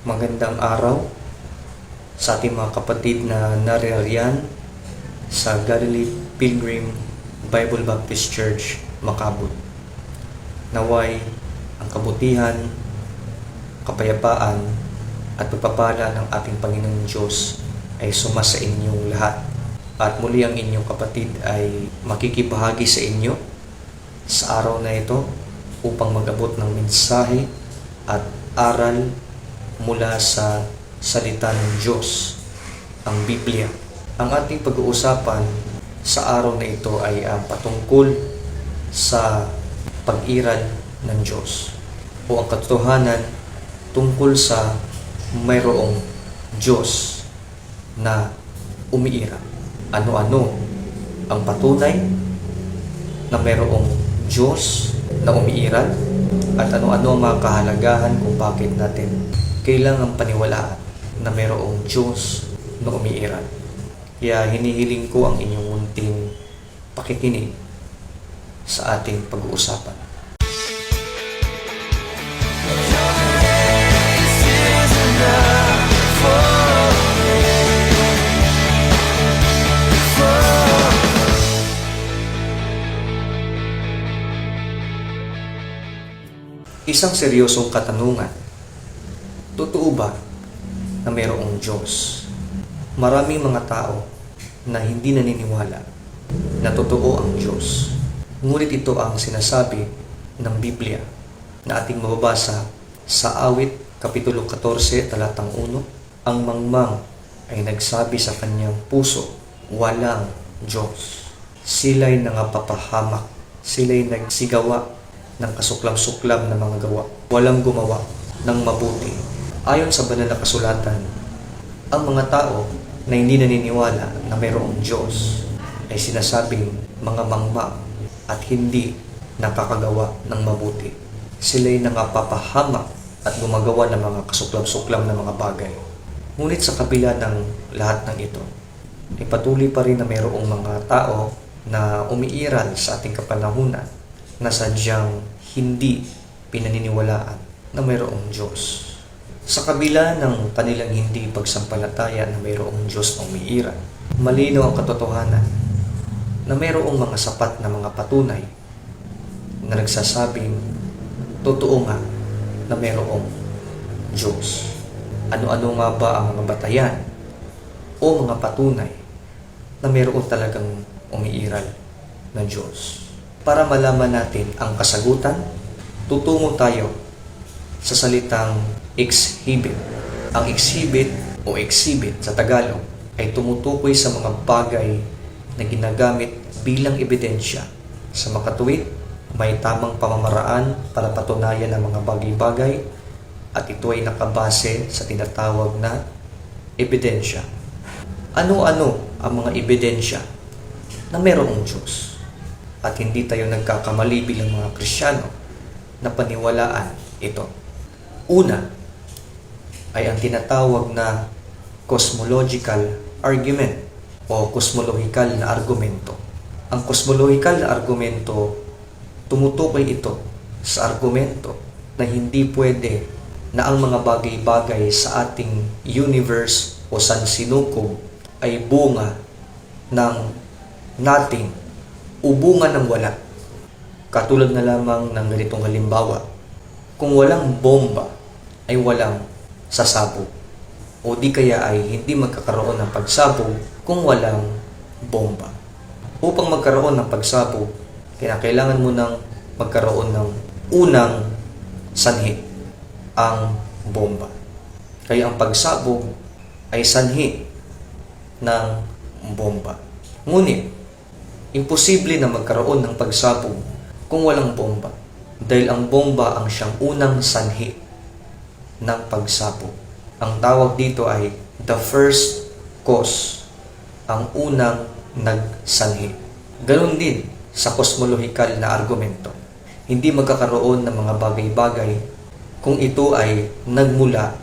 Magandang araw sa ating mga kapatid na naririyan sa Galilee Pilgrim Bible Baptist Church, Macabud. Naway ang kabutihan, kapayapaan at pagpapala ng ating Panginoong Diyos ay sumasa inyong lahat. At muli ang inyong kapatid ay makikibahagi sa inyo sa araw na ito upang mag-abot ng mensahe at aral mula sa salita ng Diyos, ang Biblia. Ang ating pag-uusapan sa araw na ito ay patungkol sa pag-iral ng Diyos o ang katotohanan tungkol sa mayroong Diyos na umiiral. Ano-ano ang patunay na mayroong Diyos na umiiral at ano-ano ang mga kahalagahan kung bakit natin kailangang paniwalaan na mayroong Diyos na umiiral. Kaya hinihiling ko ang inyong munting pakikinig sa ating pag-uusapan. Isang seryosong katanungan. Totoo ba na mayroong Diyos? Maraming mga tao na hindi naniniwala na totoo ang Diyos. Ngunit ito ang sinasabi ng Biblia na ating mababasa sa Awit, Kapitulo 14, talatang 1. Ang mangmang ay nagsabi sa kanyang puso, walang Diyos. Sila'y nangapapahamak, sila'y nagsigawa ng kasuklam-suklam na mga gawa. Walang gumawa ng mabuti. Ayon sa banal na kasulatan, ang mga tao na hindi naniniwala na mayroong Diyos ay sinasabing mga mangmang at hindi nakakagawa ng mabuti. Sila'y nangapapahamak at gumagawa ng mga kasuklam-suklam na mga bagay. Ngunit sa kabila ng lahat ng ito, ay patuloy pa rin na mayroong mga tao na umiiral sa ating kapanahunan na sadyang hindi pinaniniwalaan na mayroong Diyos. Sa kabila ng kanilang hindi pagsampalataya na mayroong Diyos na umiiral, malinaw ang katotohanan na mayroong mga sapat na mga patunay na nagsasabing totoo nga na mayroong Diyos. Ano-ano nga ba ang mga batayan o mga patunay na mayroon talagang umiiral na Diyos? Para malaman natin ang kasagutan, tutungo tayo sa salitang exhibit. Ang exhibit o exhibit sa Tagalog ay tumutukoy sa mga bagay na ginagamit bilang ebidensya. Sa makatuwid, may tamang pamamaraan para patunayan ang mga bagay-bagay at ito ay nakabase sa tinatawag na ebidensya. Ano-ano ang mga ebidensya na mayroong Diyos? At hindi tayo nagkakamali bilang mga Kristiyano na paniwalaan ito. Una ay ang tinatawag na cosmological argument o cosmological na argumento. Ang cosmological na argumento, tumutukoy ito sa argumento na hindi pwede na ang mga bagay-bagay sa ating universe o sansinukob ay bunga ng nothing o bunga ng wala. Katulad na lamang ng ganitong halimbawa, kung walang bomba ay walang sasabog. O di kaya ay hindi magkakaroon ng pagsabog kung walang bomba. Upang magkaroon ng pagsabog, kailangan mo nang magkaroon ng unang sanhi, ang bomba. Kaya ang pagsabog ay sanhi ng bomba. Ngunit, imposible na magkaroon ng pagsabog kung walang bomba. Dahil ang bomba ang siyang unang sanhi ng pagsabog. Ang tawag dito ay the first cause, ang unang nagsanhi. Ganon din sa cosmological na argumento. Hindi magkakaroon ng mga bagay-bagay kung ito ay nagmula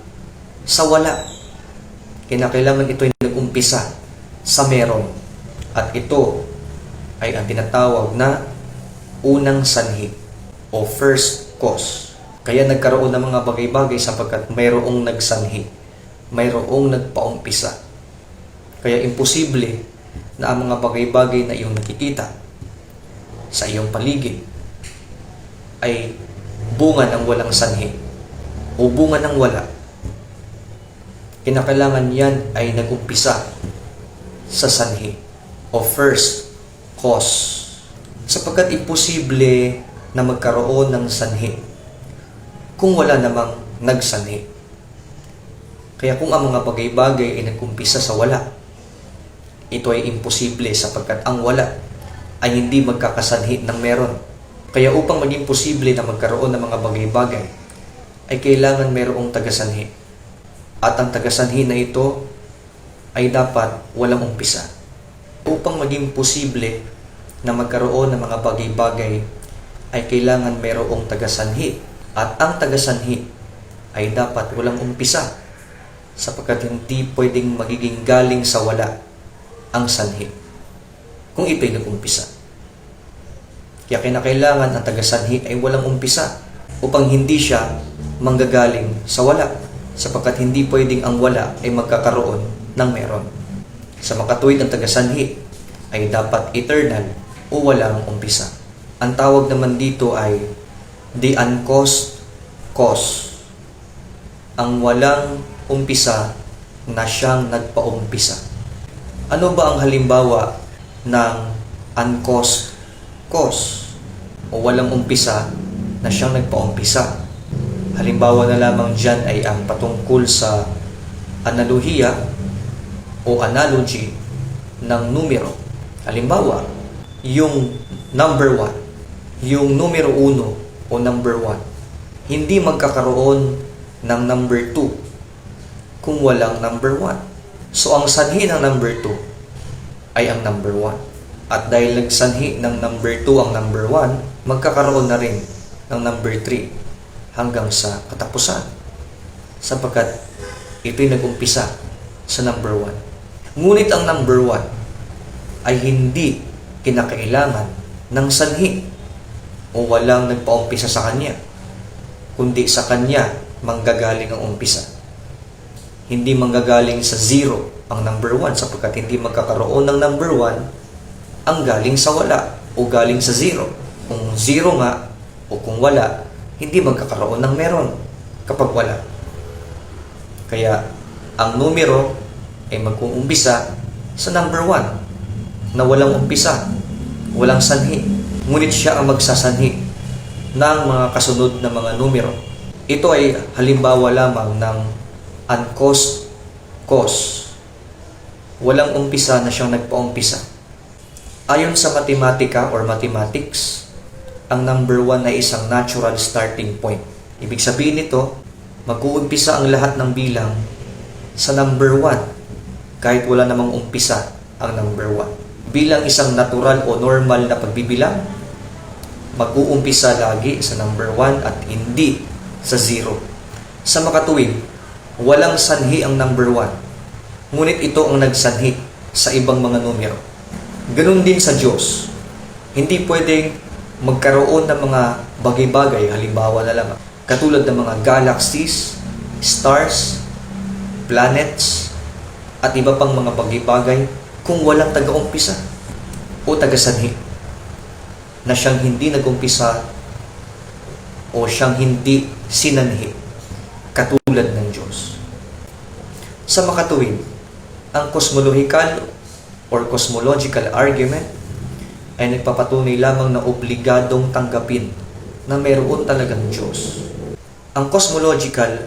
sa wala. Kinakailangan ito ay nag-umpisa sa meron. At ito ay ang tinatawag na unang sanhi o first cause. Kaya nagkaroon ng mga bagay-bagay sapagkat mayroong nagsanhi, mayroong nagpaumpisa. Kaya imposible na ang mga bagay-bagay na iyong nakikita sa iyong paligid ay bunga ng walang sanhi o bunga ng wala. Kinakailangan yan ay nagumpisa sa sanhi o first cause. Sapagkat imposible na magkaroon ng sanhi kung wala namang nagsanhi. Kaya kung ang mga bagay-bagay ay nagkumpisa sa wala, ito ay imposible sapagkat ang wala ay hindi magkakasanhi ng meron. Kaya upang maging posible na magkaroon ng mga bagay-bagay, ay kailangan mayroong tagasanhi. At ang tagasanhi na ito ay dapat walang umpisa. Upang maging posible na magkaroon ng mga bagay-bagay, ay kailangan mayroong tagasanhi. At ang tagasanhi ay dapat walang umpisa sapagkat hindi pwedeng magiging galing sa wala ang sanhi kung ito'y nag-umpisa. Kaya kinakailangan ang tagasanhi ay walang umpisa upang hindi siya manggagaling sa wala sapagkat hindi pwedeng ang wala ay magkakaroon ng meron. Sa makatuwid ng tagasanhi ay dapat eternal o walang umpisa. Ang tawag naman dito ay the uncaused cause. Ang walang umpisa na siyang nagpaumpisa. Ano ba ang halimbawa ng uncaused cause o walang umpisa na siyang nagpaumpisa? Halimbawa na lamang dyan ay ang patungkol sa analohiya o analogy ng numero. Halimbawa, yung number 1, yung numero 1 o number 1, hindi magkakaroon ng number 2 kung walang number 1. So, ang sanhi ng number 2 ay ang number 1. At dahil nagsanhi ng number 2 ang number 1, magkakaroon na rin ng number 3 hanggang sa katapusan. Sapagkat ito'y nag-umpisa sa number 1. Ngunit ang number 1 ay hindi kinakailangan ng sanhi o walang nagpaumpisa sa kanya, kundi sa kanya manggagaling ang umpisa. Hindi manggagaling sa 0 ang number 1 sapagkat hindi magkakaroon ng number 1 ang galing sa wala o galing sa 0. Kung 0 nga o kung wala, hindi magkakaroon ng meron kapag wala. Kaya ang numero ay mag-uumpisa sa number 1 na walang umpisa, walang sanhi. Ngunit siya ang magsasanhi ng mga kasunod na mga numero. Ito ay halimbawa lamang ng uncaused cause. Walang umpisa na siyang nagpaumpisa. Ayon sa matematika or mathematics, ang number 1 ay isang natural starting point. Ibig sabihin nito, mag-uumpisa ang lahat ng bilang sa number 1 kahit wala namang umpisa ang number 1. Bilang isang natural o normal na pagbibilang, mag-uumpisa lagi sa number 1 at hindi sa 0. Sa makatuwid, walang sanhi ang number 1. Ngunit ito ang nagsanhi sa ibang mga numero. Ganun din sa Diyos. Hindi pwedeng magkaroon ng mga bagay-bagay, halimbawa na lang, katulad ng mga galaxies, stars, planets, at iba pang mga bagay-bagay kung walang taga-umpisa o taga-sanhi na siyang hindi nag-umpisa o siyang hindi sinanhi katulad ng Diyos. Sa makatuwid, ang cosmological or cosmological argument ay nagpapatunay lamang na obligadong tanggapin na mayroon talagang Diyos. Ang cosmological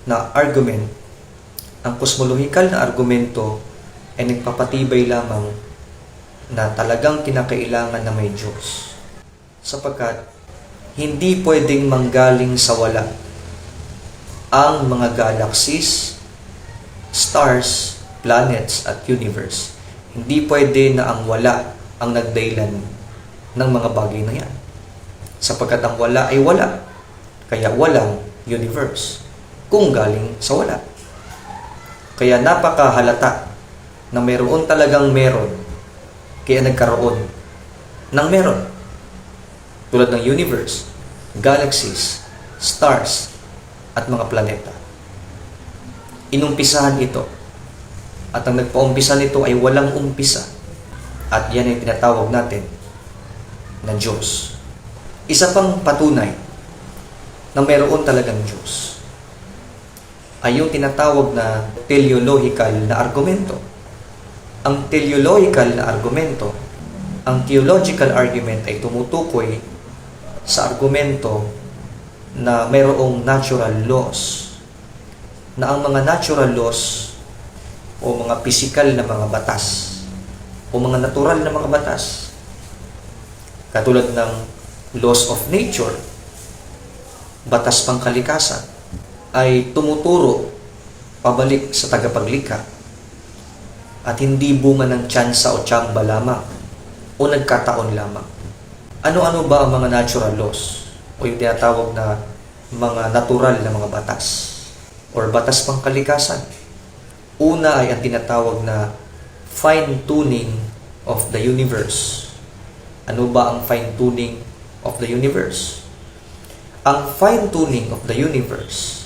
na argument, ang cosmological na argumento ay nagpapatibay lamang na talagang kinakailangan na may Diyos. Sapagkat hindi pwedeng manggaling sa wala ang mga galaxies, stars, planets, at universe. Hindi pwede na ang wala ang nagdahilan ng mga bagay na yan. Sapagkat ang wala ay wala. Kaya walang universe kung galing sa wala. Kaya napakahalata na mayroon talagang meron, kaya nagkaroon ng meron. Tulad ng universe, galaxies, stars, at mga planeta. Inumpisahan ito. At ang nagpaumpisa nito ay walang umpisa. At yan ay tinatawag natin na Diyos. Isa pang patunay na mayroon talagang Diyos ay yung tinatawag na teleological na argumento. Ang teleological na argumento, ang theological argument ay tumutukoy sa argumento na mayroong natural laws, na ang mga natural laws o mga physical na mga batas o mga natural na mga batas katulad ng laws of nature, batas pangkalikasan, ay tumuturo pabalik sa tagapaglikha at hindi bunga ng tsansa o tsamba lamang o nagkataon lamang. Ano-ano ba ang mga natural laws o yung tinatawag na mga natural na mga batas or batas pangkalikasan? Una ay ang tinatawag na fine-tuning of the universe. Ano ba ang fine-tuning of the universe? Ang fine-tuning of the universe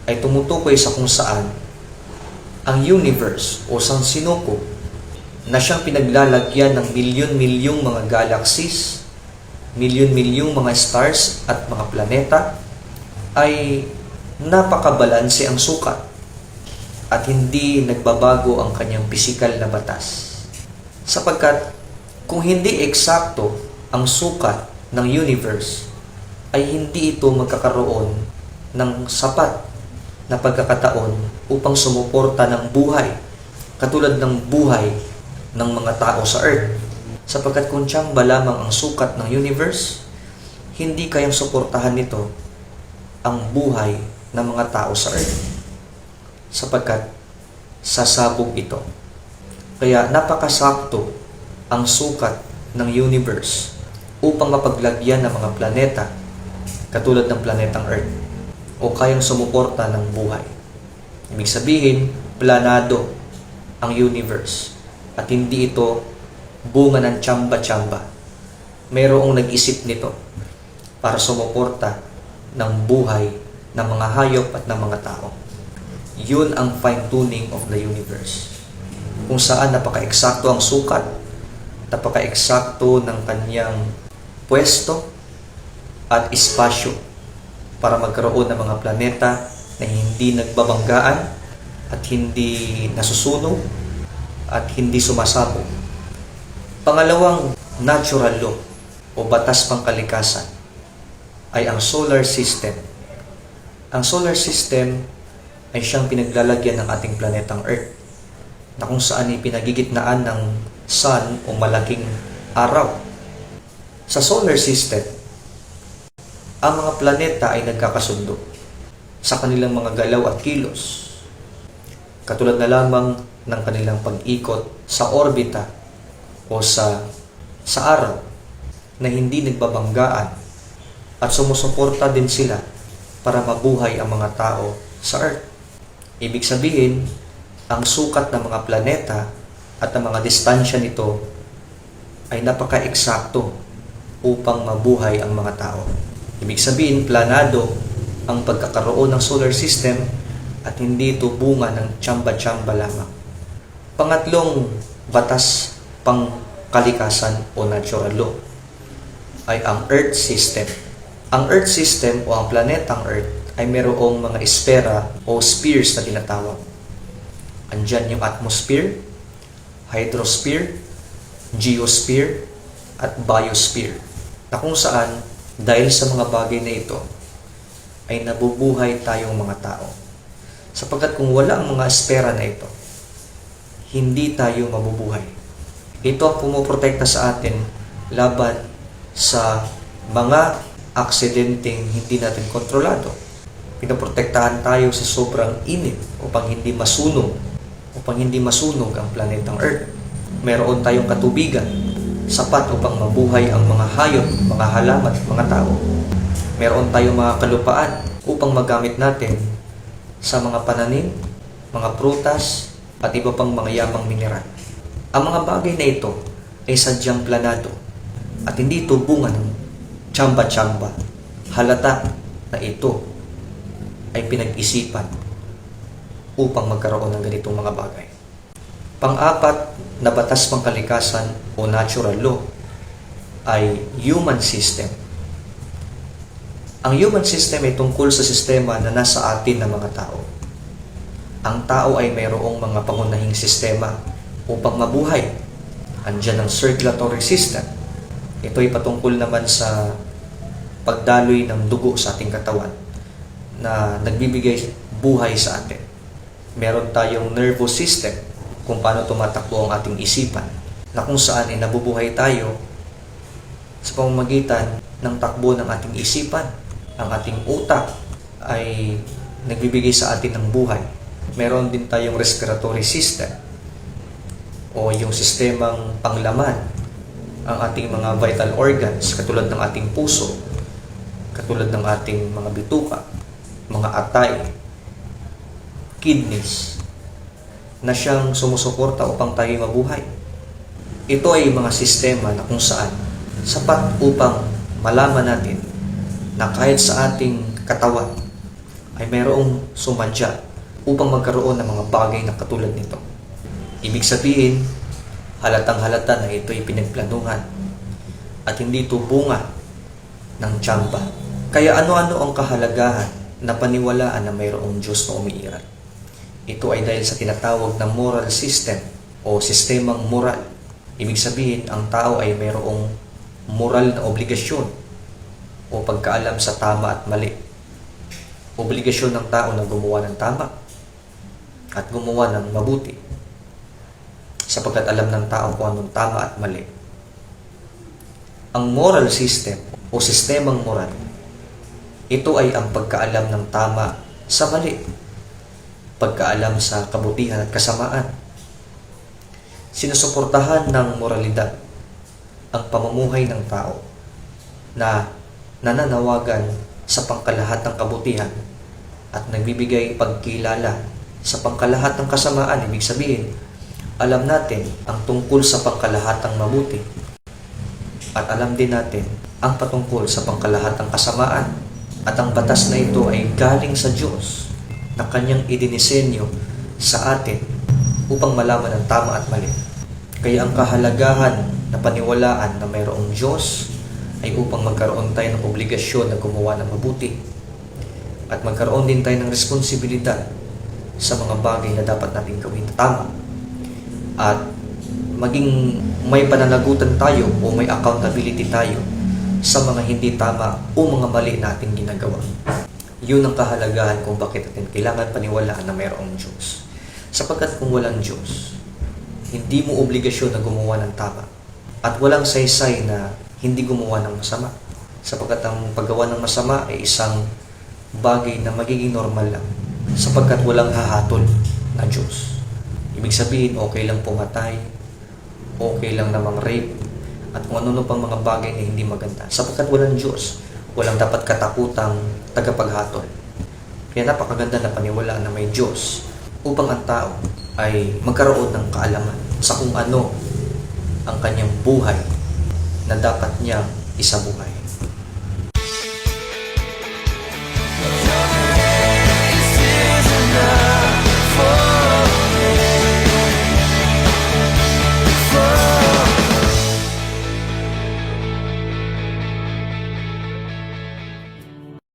ay tumutukoy sa kung saan ang universe o sansinuko na siyang pinaglalagyan ng milyon-milyong mga galaxies, milyon-milyong mga stars at mga planeta ay napakabalanse ang sukat at hindi nagbabago ang kanyang pisikal na batas. Sapagkat kung hindi eksakto ang sukat ng universe, ay hindi ito magkakaroon ng sapat na pagkakataon upang sumuporta ng buhay, katulad ng buhay ng mga tao sa Earth. Sapagkat kung tsamba lamang ang sukat ng universe, hindi kayang suportahan nito ang buhay ng mga tao sa Earth. Sapagkat sasabog ito. Kaya napakasakto ang sukat ng universe upang mapaglagyan ng mga planeta katulad ng planetang Earth o kayang sumuporta ng buhay. Ibig sabihin, planado ang universe at hindi ito bunga ng tsamba-tsamba. Mayroong nag-isip nito para sumuporta ng buhay ng mga hayop at ng mga tao. Yun ang fine-tuning of the universe. Kung saan napaka-eksakto ang sukat, napaka-eksakto ng kanyang pwesto at espasyo para magkaroon ng mga planeta na hindi nagbabanggaan at hindi nasusunog at hindi sumasabog. Pangalawang natural law o batas pangkalikasan ay ang solar system. Ang solar system ay siyang pinaglalagyan ng ating planetang Earth na kung saan ay pinagigitnaan ng sun o malaking araw. Sa solar system, ang mga planeta ay nagkakasundo sa kanilang mga galaw at kilos. Katulad na lamang ng kanilang pag-ikot sa orbita o sa araw na hindi nagbabanggaan at sumusuporta din sila para mabuhay ang mga tao sa Earth. Ibig sabihin, ang sukat ng mga planeta at ang mga distansya nito ay napaka-eksakto upang mabuhay ang mga tao. Ibig sabihin, planado ang pagkakaroon ng solar system at hindi ito bunga ng tsamba-tsamba lamang. Pangatlong batas pangkalikasan o natural law ay ang Earth system. Ang Earth system o ang planetang Earth ay mayroong mga esfera o spheres na tinatawag. Andyan yung atmosphere, hydrosphere, geosphere, at biosphere. Na kung saan, dahil sa mga bagay na ito, ay nabubuhay tayong mga tao. Sapagkat kung wala ang mga esfera na ito, hindi tayo mabubuhay. Ito ang pumoprotekta sa atin laban sa mga aksidenteng hindi natin kontrolado. Pinoprotektahan tayo sa sobrang init upang hindi masunog ang planetang Earth. Meron tayong katubigan, sapat upang mabuhay ang mga hayop, mga halaman, mga tao. Meron tayong mga kalupaan upang magamit natin sa mga pananim, mga prutas, at iba pang mga yamang mineral. Ang mga bagay na ito ay sadyang planado at hindi ito bunga ng tsamba-tsamba. Halata na ito ay pinag-isipan upang magkaroon ng ganitong mga bagay. Pang-apat na batas pangkalikasan o natural law ay human system. Ang human system ay tungkol sa sistema na nasa atin ng mga tao. Ang tao ay mayroong mga pangunahing sistema upang mabuhay. Andiyan ang circulatory system. Ito ay patungkol naman sa pagdaloy ng dugo sa ating katawan na nagbibigay buhay sa atin. Meron tayong nervous system kung paano tumatakbo ang ating isipan, na kung saan ay nabubuhay tayo sa pamamagitan ng takbo ng ating isipan. Ang ating utak ay nagbibigay sa atin ng buhay. Meron din tayong respiratory system o yung sistemang panglaman, ang ating mga vital organs katulad ng ating puso, katulad ng ating mga bituka, mga atay, kidneys, na siyang sumusuporta upang tayo mabuhay. Ito ay mga sistema na kung saan sapat upang malaman natin na kahit sa ating katawan ay mayroong sumadya upang magkaroon ng mga bagay na katulad nito. Ibig sabihin, halatang halata na ito ay pinagplanuhan at hindi ito bunga ng tiyamba. Kaya ano-ano ang kahalagahan na paniwalaan na mayroong Diyos na umiiral? Ito ay dahil sa tinatawag na moral system o sistemang moral. Ibig sabihin, ang tao ay mayroong moral na obligasyon o pagkaalam sa tama at mali. Obligasyon ng tao na gumawa ng tama at gumawa ng mabuti, sapagkat alam ng tao kung anong tama at mali. Ang moral system o sistemang moral, ito ay ang pagkaalam ng tama sa mali, pagkaalam sa kabutihan at kasamaan. Sinusuportahan ng moralidad ang pamumuhay ng tao na nananawagan sa pangkalahatang kabutihan at nagbibigay pagkilala sa pangkalahatang kasamaan. Ibig sabihin, alam natin ang tungkol sa pangkalahatang mabuti at alam din natin ang patungkol sa pangkalahatang kasamaan, at ang batas na ito ay galing sa Diyos na Kanyang idinisenyo sa atin upang malaman ang tama at mali. Kaya ang kahalagahan na paniwalaan na mayroong Diyos ay upang magkaroon tayo ng obligasyon na gumawa ng mabuti at magkaroon din tayo ng responsibilidad sa mga bagay na dapat natin gawin na tama, at maging may pananagutan tayo o may accountability tayo sa mga hindi tama o mga mali na ating ginagawa. Yun ang kahalagahan kung bakit natin kailangan paniwalaan na mayroong Diyos. Sapagkat kung walang Diyos, hindi mo obligasyon na gumawa ng tama at walang saysay na hindi gumawa ng masama. Sapagkat ang paggawa ng masama ay isang bagay na magiging normal lang, sapagkat walang hahatol na Diyos. Ibig sabihin, okay lang pumatay, okay lang namang rape, at kung ano pang mga bagay na hindi maganda. Sapagkat walang Diyos, walang dapat katakutang tagapaghatol. Kaya napakaganda na paniwalaan na may Diyos upang ang tao ay magkaroon ng kaalaman sa kung ano ang kanyang buhay na dapat niya isabuhay.